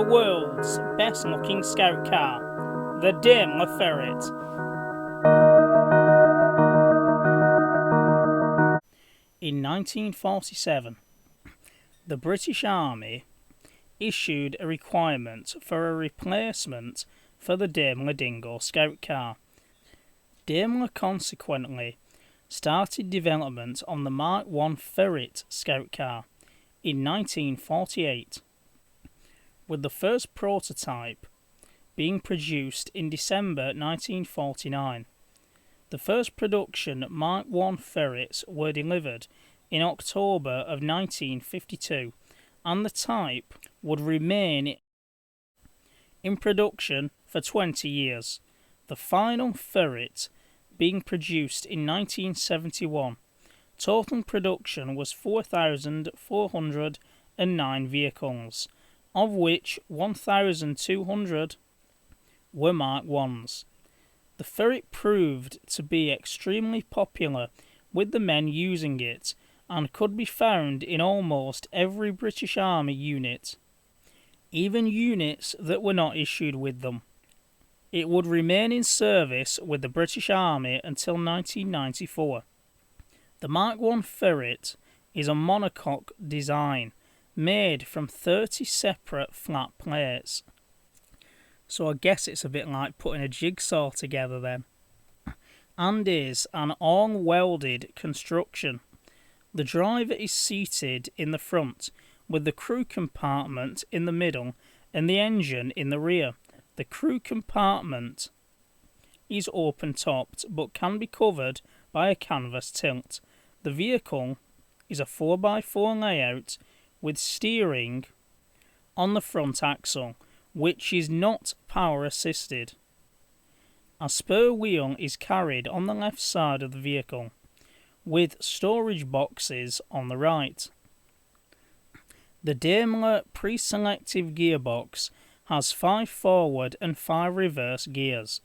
world's best looking scout car, the Daimler Ferret. In 1947, the British Army issued a requirement for a replacement for the Daimler Dingo scout car. Daimler consequently started development on the Mark I Ferret scout car in 1948, with the first prototype being produced in December 1949. The first production Mark I Ferrets were delivered in October of 1952, and the type would remain in production for 20 years, the final Ferret being produced in 1971. Total production was 4,409 vehicles, of which 1,200 were Mark Is. The Ferret proved to be extremely popular with the men using it, and could be found in almost every British Army unit, even units that were not issued with them. It would remain in service with the British Army until 1994. The Mark I Ferret is a monocoque design made from 30 separate flat plates. So I guess it's a bit like putting a jigsaw together then. And is an all-welded construction. The driver is seated in the front, with the crew compartment in the middle and the engine in the rear. The crew compartment is open-topped but can be covered by a canvas tilt. The vehicle is a 4x4 layout with steering on the front axle, which is not power-assisted. A spare wheel is carried on the left side of the vehicle, with storage boxes on the right. The Daimler pre-selective gearbox has 5 forward and 5 reverse gears.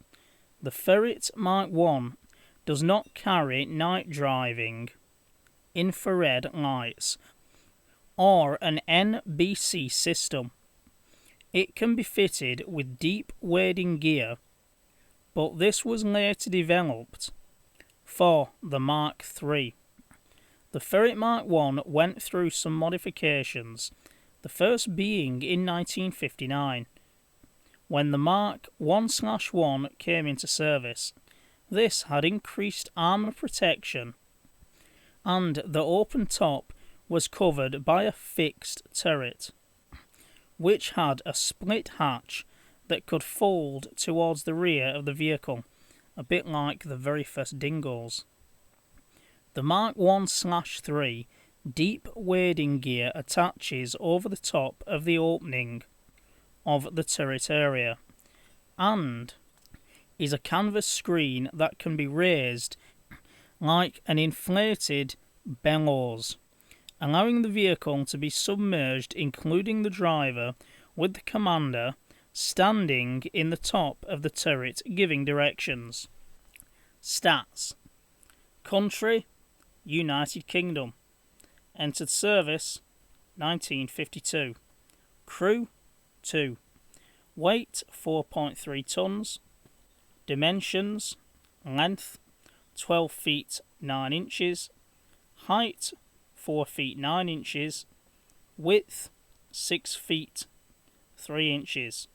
The Ferret Mark I does not carry night driving infrared lights or an NBC system. It can be fitted with deep wading gear, but this was later developed for the Mark III. The Ferret Mark I went through some modifications, the first being in 1959, when the Mark 1/1 came into service. This had increased armour protection, and the open top was covered by a fixed turret, which had a split hatch that could fold towards the rear of the vehicle, a bit like the very first Dingos. The Mark 1/3 deep wading gear attaches over the top of the opening of the turret area, and is a canvas screen that can be raised like an inflated bellows, allowing the vehicle to be submerged, including the driver, with the commander standing in the top of the turret giving directions. Stats: Country, United Kingdom. Entered service, 1952. Crew, 2. Weight, 4.3 tons. Dimensions: length, 12 feet 9 inches. Height, 4 feet 9 inches. Width, 6 feet 3 inches.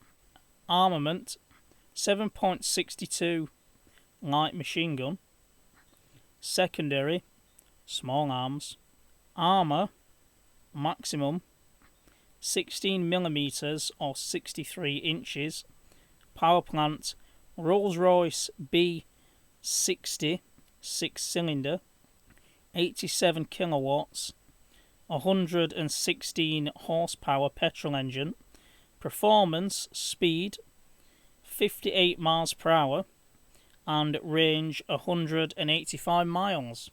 Armament: 7.62 light machine gun. Secondary, small arms. Armour, maximum 16mm or 63 inches. Power plant, Rolls-Royce B60 6-cylinder, 87 kilowatts, 116 horsepower petrol engine. Performance, speed 58 miles per hour and range 185 miles.